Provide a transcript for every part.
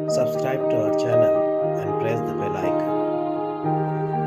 Subscribe to our channel and press the bell icon.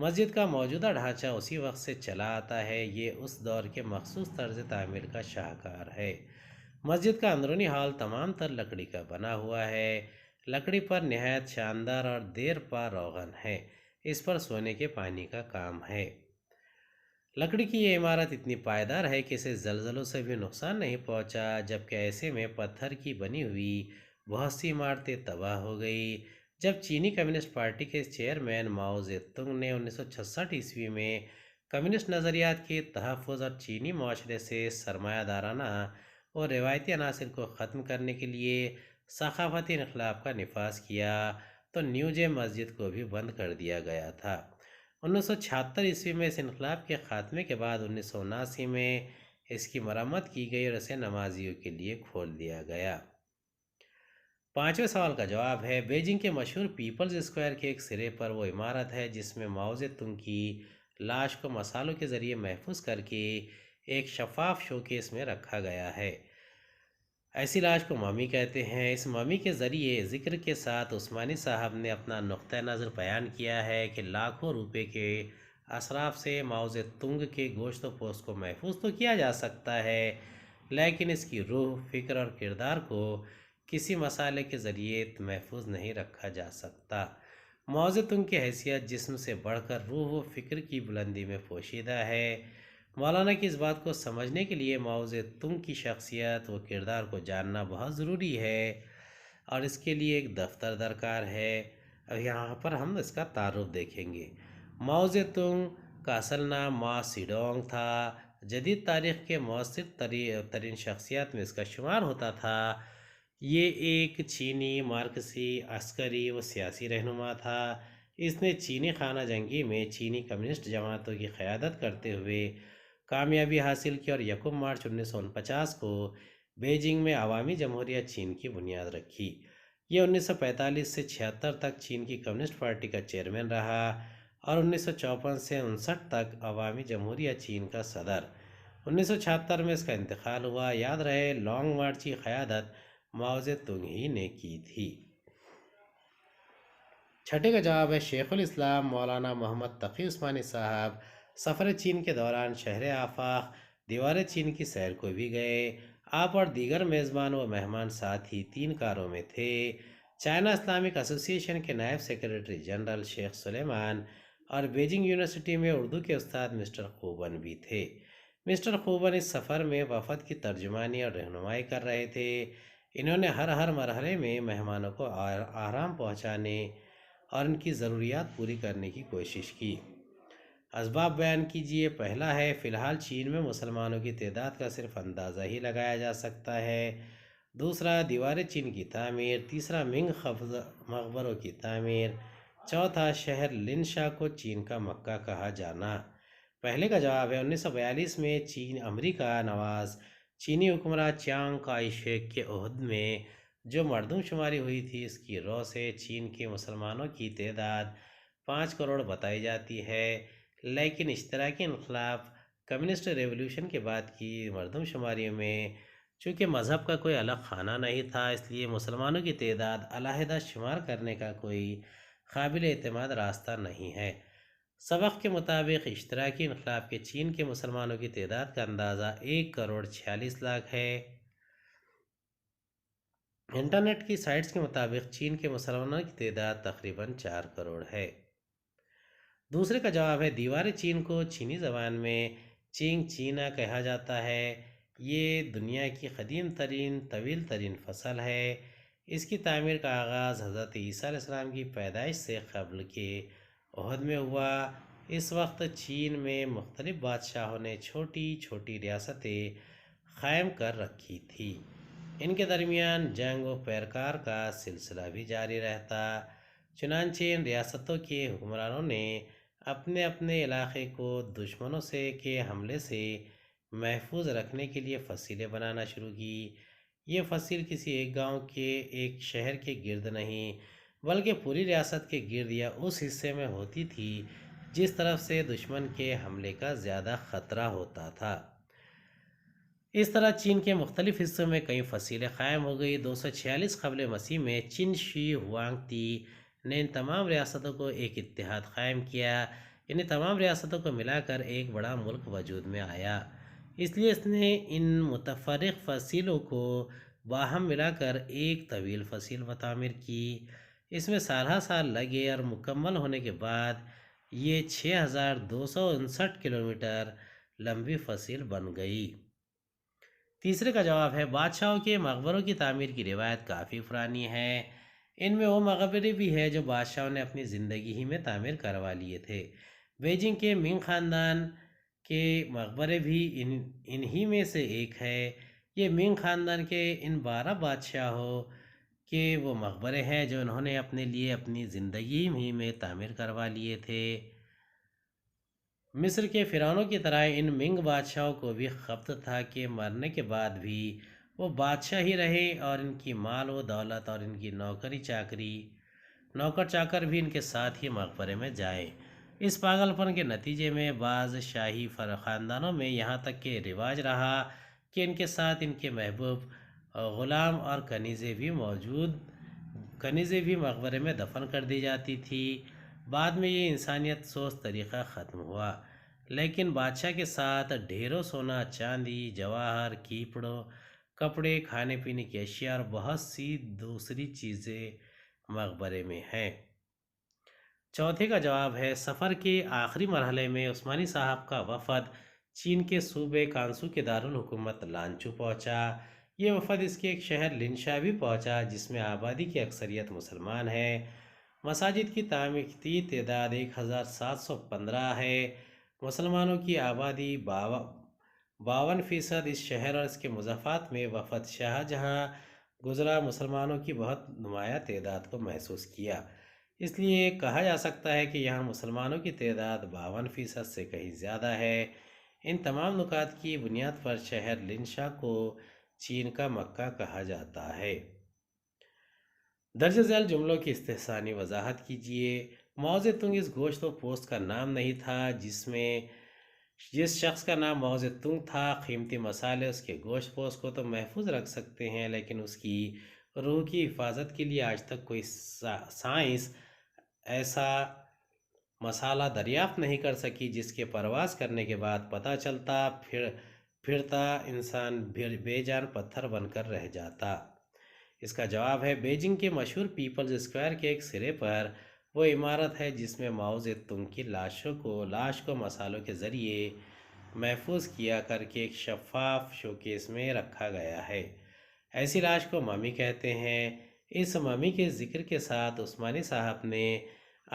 مسجد کا موجودہ ڈھانچہ اسی وقت سے چلا آتا ہے، یہ اس دور کے مخصوص طرز تعمیر کا شاہکار ہے۔ مسجد کا اندرونی ہال تمام تر لکڑی کا بنا ہوا ہے، لکڑی پر نہایت شاندار اور دیر پا روغن ہے، اس پر سونے کے پانی کا کام ہے۔ لکڑی کی یہ عمارت اتنی پائیدار ہے کہ اسے زلزلوں سے بھی نقصان نہیں پہنچا، جبکہ ایسے میں پتھر کی بنی ہوئی بہت سی عمارتیں تباہ ہو گئی۔ جب چینی کمیونسٹ پارٹی کے چیئرمین ماؤ زیتونگ نے 1966 میں کمیونسٹ نظریات کے تحفظ اور چینی معاشرے سے سرمایہ دارانہ اور روایتی عناصر کو ختم کرنے کے لیے ثقافتی انقلاب کا نفاذ کیا تو نیو جے مسجد کو بھی بند کر دیا گیا تھا۔ 1976 میں اس انقلاب کے خاتمے کے بعد 1979 میں اس کی مرمت کی گئی اور اسے نمازیوں کے لیے کھول دیا گیا۔ پانچویں سوال کا جواب ہے، بیجنگ کے مشہور پیپلز اسکوائر کے ایک سرے پر وہ عمارت ہے جس میں ماؤ زیتونگ کی لاش کو مصالوں کے ذریعے محفوظ کر کے ایک شفاف شوکیس میں رکھا گیا ہے۔ ایسی لاش کو ممی کہتے ہیں۔ اس ممی کے ذریعے ذکر کے ساتھ عثمانی صاحب نے اپنا نقطہ نظر بیان کیا ہے کہ لاکھوں روپے کے اصراف سے ماؤ زیتونگ کے گوشت و پوست کو محفوظ تو کیا جا سکتا ہے، لیکن اس کی روح، فکر اور کردار کو کسی مسالے کے ذریعے محفوظ نہیں رکھا جا سکتا۔ ماؤ زیتونگ کی حیثیت جسم سے بڑھ کر روح و فکر کی بلندی میں پوشیدہ ہے۔ مولانا کی اس بات کو سمجھنے کے لیے ماؤ زیتونگ کی شخصیت و کردار کو جاننا بہت ضروری ہے، اور اس کے لیے ایک دفتر درکار ہے۔ یہاں پر ہم اس کا تعارف دیکھیں گے۔ ماؤ زیتونگ کا اصل نام ما سیڈونگ تھا۔ جدید تاریخ کے مؤثر ترین شخصیات میں اس کا شمار ہوتا تھا۔ یہ ایک چینی مارکسی، عسکری و سیاسی رہنما تھا۔ اس نے چینی خانہ جنگی میں چینی کمیونسٹ جماعتوں کی قیادت کرتے ہوئے کامیابی حاصل کی اور 1 مارچ 1949 کو بیجنگ میں عوامی جمہوریہ چین کی بنیاد رکھی۔ یہ 1945 سے 76 تک چین کی کمیونسٹ پارٹی کا چیئرمین رہا اور 1954 سے 59 تک عوامی جمہوریہ چین کا صدر۔ 1976 میں اس کا انتقال ہوا۔ یاد رہے، لانگ مارچ کی قیادت ماؤ زیتونگ ہی نے کی تھی۔ چھٹے کا جواب ہے شیخ الاسلام مولانا محمد تقی عثمانی صاحب سفر چین کے دوران شہر آفاق دیوار چین کی سیر کو بھی گئے۔ آپ اور دیگر میزبان و مہمان ساتھ ہی 3 کاروں میں تھے۔ چائنا اسلامک ایسوسی ایشن کے نائب سیکریٹری جنرل شیخ سلیمان اور بیجنگ یونیورسٹی میں اردو کے استاد مسٹر خوبن بھی تھے۔ مسٹر خوبن اس سفر میں وفد کی ترجمانی اور رہنمائی کر رہے تھے۔ انہوں نے ہر مرحلے میں مہمانوں کو آرام پہنچانے اور ان کی ضروریات پوری کرنے کی کوشش کی۔ اسباب بیان کیجیے۔ پہلا ہے، فی الحال چین میں مسلمانوں کی تعداد کا صرف اندازہ ہی لگایا جا سکتا ہے۔ دوسرا، دیوار چین کی تعمیر۔ تیسرا، منگ مقبروں کی تعمیر۔ چوتھا، شہر لنشا کو چین کا مکہ کہا جانا۔ پہلے کا جواب ہے 1942 میں امریکہ نواز چینی حکمراں چیانگ کائی شیک کے عہد میں جو مردم شماری ہوئی تھی، اس کی رو سے چین کے مسلمانوں کی تعداد 5 کروڑ بتائی جاتی ہے، لیکن اشتراکی انقلاب کمیونسٹ ریولوشن کے بعد کی مردم شماریوں میں چونکہ مذہب کا کوئی الگ خانہ نہیں تھا، اس لیے مسلمانوں کی تعداد علیحدہ شمار کرنے کا کوئی قابل اعتماد راستہ نہیں ہے۔ سبق کے مطابق اشتراکی انقلاب کے چین کے مسلمانوں کی تعداد کا اندازہ 1 کروڑ 46 لاکھ ہے۔ انٹرنیٹ کی سائٹس کے مطابق چین کے مسلمانوں کی تعداد تقریباً 4 کروڑ ہے۔ دوسرے کا جواب ہے، دیوار چین کو چینی زبان میں چینگ چینا کہا جاتا ہے۔ یہ دنیا کی قدیم ترین طویل ترین فصل ہے۔ اس کی تعمیر کا آغاز حضرت عیسیٰ علیہ السلام کی پیدائش سے قبل کے عہد میں ہوا۔ اس وقت چین میں مختلف بادشاہوں نے چھوٹی چھوٹی ریاستیں قائم کر رکھی تھی۔ ان کے درمیان جنگ و پیکار کا سلسلہ بھی جاری رہتا، چنانچہ ان ریاستوں کے حکمرانوں نے اپنے اپنے علاقے کو دشمنوں کے حملے سے محفوظ رکھنے کے لیے فصیلیں بنانا شروع کی۔ یہ فصیل کسی ایک گاؤں کے ایک شہر کے گرد نہیں بلکہ پوری ریاست کے گرد یا اس حصے میں ہوتی تھی جس طرف سے دشمن کے حملے کا زیادہ خطرہ ہوتا تھا۔ اس طرح چین کے مختلف حصوں میں کئی فصیلیں قائم ہو گئی۔ 246 قبل مسیح میں چن شی ہوانگ تی نے ان تمام ریاستوں کو ایک اتحاد قائم کیا۔ انہیں تمام ریاستوں کو ملا کر ایک بڑا ملک وجود میں آیا۔ اس لیے اس نے ان متفرق فصیلوں کو باہم ملا کر ایک طویل فصیل تعمیر کی۔ اس میں سالہ سال لگے اور مکمل ہونے کے بعد یہ 6259 کلومیٹر لمبی فصیل بن گئی۔ تیسرے کا جواب ہے بادشاہوں کے مقبروں کی تعمیر کی روایت کافی پرانی ہے۔ ان میں وہ مقبرے بھی ہے جو بادشاہوں نے اپنی زندگی ہی میں تعمیر کروا لیے تھے۔ بیجنگ کے منگ خاندان کے مقبرے بھی انہی میں سے ایک ہے۔ یہ منگ خاندان کے ان 12 بادشاہوں کے وہ مقبرے ہیں جو انہوں نے اپنے لیے اپنی زندگی ہی میں تعمیر کروا لیے تھے۔ مصر کے فرعونوں کی طرح ان منگ بادشاہوں کو بھی خبت تھا کہ مرنے کے بعد بھی وہ بادشاہ ہی رہے اور ان کی مال و دولت اور ان کی نوکر چاکر بھی ان کے ساتھ ہی مقبرے میں جائیں۔ اس پاگل پن کے نتیجے میں بعض شاہی خاندانوں میں یہاں تک کہ رواج رہا کہ ان کے ساتھ ان کے محبوب غلام اور کنیزیں بھی مقبرے میں دفن کر دی جاتی تھی۔ بعد میں یہ انسانیت سوز طریقہ ختم ہوا، لیکن بادشاہ کے ساتھ ڈھیروں سونا چاندی جواہر کپڑے کھانے پینے کی اشیاء اور بہت سی دوسری چیزیں مقبرے میں ہیں۔ چوتھے کا جواب ہے سفر کے آخری مرحلے میں عثمانی صاحب کا وفد چین کے صوبے کانسو کے دارالحکومت لانچو پہنچا۔ یہ وفد اس کے ایک شہر لنشا بھی پہنچا جس میں آبادی کی اکثریت مسلمان ہے۔ مساجد کی تعمیراتی تعداد 1715 ہے۔ مسلمانوں کی آبادی 52% اس شہر اور اس کے مضافات میں وفد شاہ جہاں گزرا مسلمانوں کی بہت نمایاں تعداد کو محسوس کیا۔ اس لیے کہا جا سکتا ہے کہ یہاں مسلمانوں کی تعداد 52% سے کہیں زیادہ ہے۔ ان تمام نکات کی بنیاد پر شہر لنشا کو چین کا مکہ کہا جاتا ہے۔ درج ذیل جملوں کی استحسانی وضاحت کیجیے۔ ماؤ زیتونگ اس گوشت و پوست کا نام نہیں تھا۔ جس شخص کا نام ماؤ زیتونگ تھا قیمتی مسالے اس کے گوشت پوست کو تو محفوظ رکھ سکتے ہیں، لیکن اس کی روح کی حفاظت کے لیے آج تک کوئی سائنس ایسا مسالہ دریافت نہیں کر سکی جس کے پرواز کرنے کے بعد پتہ چلتا پھرتا انسان بے جان پتھر بن کر رہ جاتا۔ اس کا جواب ہے بیجنگ کے مشہور پیپلز اسکوائر کے ایک سرے پر وہ عمارت ہے جس میں ماؤ زیتونگ کی لاش کو مسالوں کے ذریعے محفوظ کیا کر کے ایک شفاف شوکیس میں رکھا گیا ہے۔ ایسی لاش کو ممی کہتے ہیں۔ اس ممی کے ذکر کے ساتھ عثمانی صاحب نے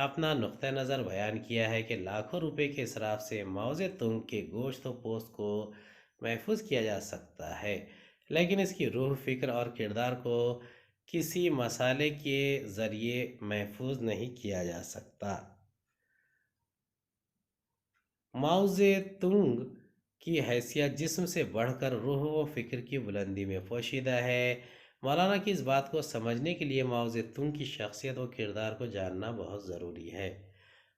اپنا نقطہ نظر بیان کیا ہے کہ لاکھوں روپے کے اسراف سے ماؤ زیتونگ کے گوشت و پوست کو محفوظ کیا جا سکتا ہے، لیکن اس کی روح، فکر اور کردار کو کسی مسالے کے ذریعے محفوظ نہیں کیا جا سکتا۔ ماؤ زیتونگ کی حیثیت جسم سے بڑھ کر روح و فکر کی بلندی میں پوشیدہ ہے۔ مولانا کی اس بات کو سمجھنے کے لیے ماؤ زیتونگ کی شخصیت و کردار کو جاننا بہت ضروری ہے،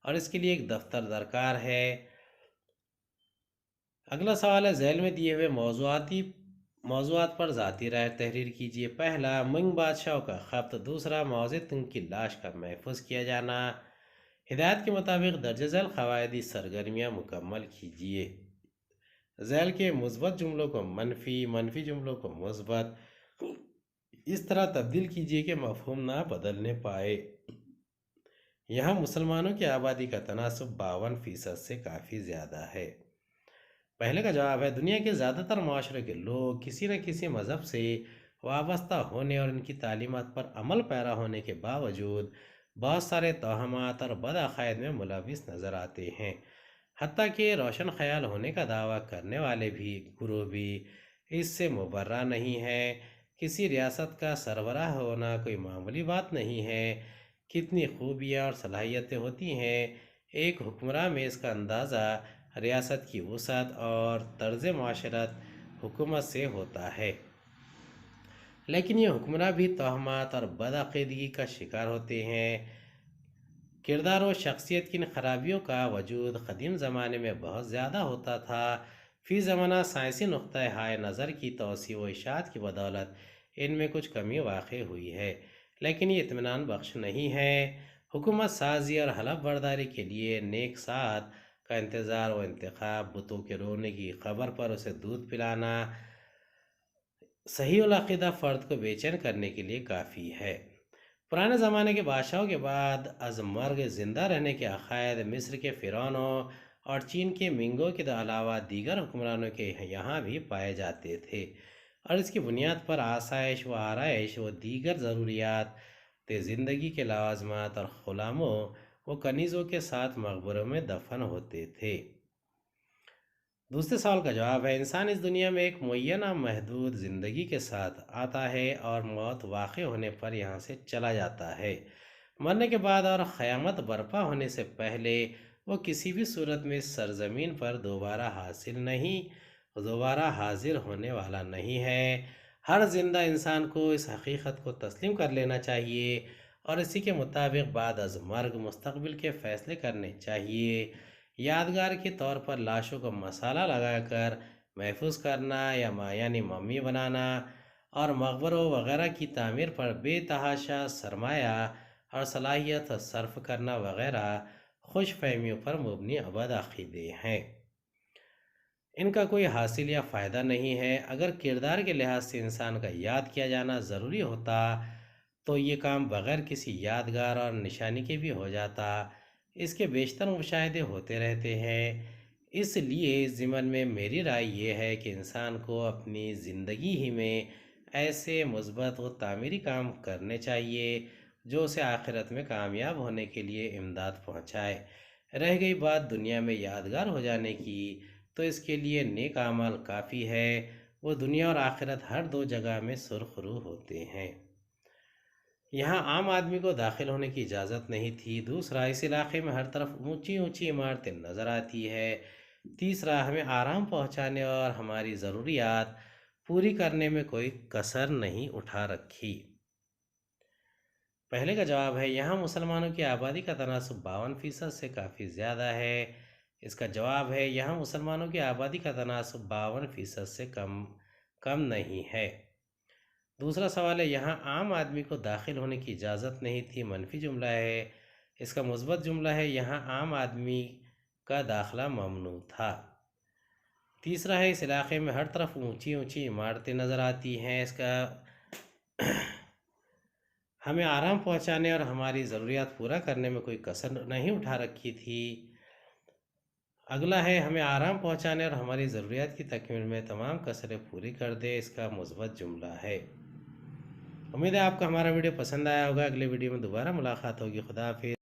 اور اس کے لیے ایک دفتر درکار ہے۔ اگلا سوال ہے ذیل میں دیے ہوئے موضوعات پر ذاتی رائے تحریر کیجیے۔ پہلا، منگ بادشاہوں کا خط۔ دوسرا، ماؤ زیتونگ کی لاش کا محفوظ کیا جانا۔ ہدایت کے مطابق درج ذیل قواعدی سرگرمیاں مکمل کیجیے۔ ذیل کے مثبت جملوں کو منفی جملوں کو مثبت اس طرح تبدیل کیجیے کہ مفہوم نہ بدلنے پائے۔ یہاں مسلمانوں کی آبادی کا تناسب 52% سے کافی زیادہ ہے۔ پہلے کا جواب ہے دنیا کے زیادہ تر معاشرے کے لوگ کسی نہ کسی مذہب سے وابستہ ہونے اور ان کی تعلیمات پر عمل پیرا ہونے کے باوجود بہت سارے توہمات اور بد عقائد میں ملوث نظر آتے ہیں۔ حتیٰ کہ روشن خیال ہونے کا دعویٰ کرنے والے گروہ بھی اس سے مبرہ نہیں ہے۔ کسی ریاست کا سربراہ ہونا کوئی معمولی بات نہیں ہے۔ کتنی خوبیاں اور صلاحیتیں ہوتی ہیں ایک حکمراں میں، اس کا اندازہ ریاست کی وسعت اور طرز معاشرت حکومت سے ہوتا ہے۔ لیکن یہ حکمراں بھی توہمات اور بدعقیدگی کا شکار ہوتے ہیں۔ کردار و شخصیت کی ان خرابیوں کا وجود قدیم زمانے میں بہت زیادہ ہوتا تھا۔ فی زمانہ سائنسی نقطۂ نظر کی توسیع و اشاعت کی بدولت ان میں کچھ کمی واقع ہوئی ہے، لیکن یہ اطمینان بخش نہیں ہے۔ حکومت سازی اور حلف برداری کے لیے نیک ساتھ کا انتظار و انتخاب، بتوں کے رونے کی خبر پر اسے دودھ پلانا صحیح العقیدہ فرد کو بے چین کرنے کے لیے کافی ہے۔ پرانے زمانے کے بادشاہوں کے بعد از مرگ زندہ رہنے کے عقائد مصر کے فرعونوں اور چین کے منگوں کے علاوہ دیگر حکمرانوں کے یہاں بھی پائے جاتے تھے، اور اس کی بنیاد پر آسائش و آرائش و دیگر ضروریات زندگی کے لوازمات اور غلاموں و کنیزوں کے ساتھ مقبروں میں دفن ہوتے تھے۔ دوسرے سوال کا جواب ہے، انسان اس دنیا میں ایک معینہ محدود زندگی کے ساتھ آتا ہے اور موت واقع ہونے پر یہاں سے چلا جاتا ہے۔ مرنے کے بعد اور قیامت برپا ہونے سے پہلے وہ کسی بھی صورت میں اس سرزمین پر دوبارہ حاضر ہونے والا نہیں ہے۔ ہر زندہ انسان کو اس حقیقت کو تسلیم کر لینا چاہیے اور اسی کے مطابق بعد از مرگ مستقبل کے فیصلے کرنے چاہیے۔ یادگار کے طور پر لاشوں کو مسالہ لگا کر محفوظ کرنا یعنی ممی بنانا اور مقبروں وغیرہ کی تعمیر پر بے تحاشا سرمایہ اور صلاحیت صرف کرنا وغیرہ خوش فہمیوں پر مبنی ابد عقیدے ہیں۔ ان کا کوئی حاصل یا فائدہ نہیں ہے۔ اگر کردار کے لحاظ سے انسان کا یاد کیا جانا ضروری ہوتا تو یہ کام بغیر کسی یادگار اور نشانی کے بھی ہو جاتا۔ اس کے بیشتر مشاہدے ہوتے رہتے ہیں۔ اس لیے اس ضمن میں میری رائے یہ ہے کہ انسان کو اپنی زندگی ہی میں ایسے مثبت و تعمیری کام کرنے چاہیے جو اسے آخرت میں کامیاب ہونے کے لیے امداد پہنچائے۔ رہ گئی بات دنیا میں یادگار ہو جانے کی، تو اس کے لیے نیک اعمال کافی ہے۔ وہ دنیا اور آخرت ہر دو جگہ میں سرخرو ہوتے ہیں۔ یہاں عام آدمی کو داخل ہونے کی اجازت نہیں تھی۔ دوسرا، اس علاقے میں ہر طرف اونچی اونچی عمارتیں نظر آتی ہے۔ تیسرا، ہمیں آرام پہنچانے اور ہماری ضروریات پوری کرنے میں کوئی کسر نہیں اٹھا رکھی۔ پہلے کا جواب ہے، یہاں مسلمانوں کی آبادی کا تناسب 52% سے کافی زیادہ ہے۔ اس کا جواب ہے، یہاں مسلمانوں کی آبادی کا تناسب 52% سے کم نہیں ہے۔ دوسرا سوال ہے، یہاں عام آدمی کو داخل ہونے کی اجازت نہیں تھی، منفی جملہ ہے۔ اس کا مثبت جملہ ہے، یہاں عام آدمی کا داخلہ ممنوع تھا۔ تیسرا ہے، اس علاقے میں ہر طرف اونچی اونچی عمارتیں نظر آتی ہیں۔ اس کا ہمیں آرام پہنچانے اور ہماری ضروریات پورا کرنے میں کوئی کسر نہیں اٹھا رکھی تھی۔ اگلا ہے، ہمیں آرام پہنچانے اور ہماری ضروریات کی تکمیل میں تمام کسریں پوری کر دے۔ اس کا مثبت جملہ ہے۔ امید ہے آپ کو ہمارا ویڈیو پسند آیا ہوگا۔ اگلے ویڈیو میں دوبارہ ملاقات ہوگی۔ خدا حافظ۔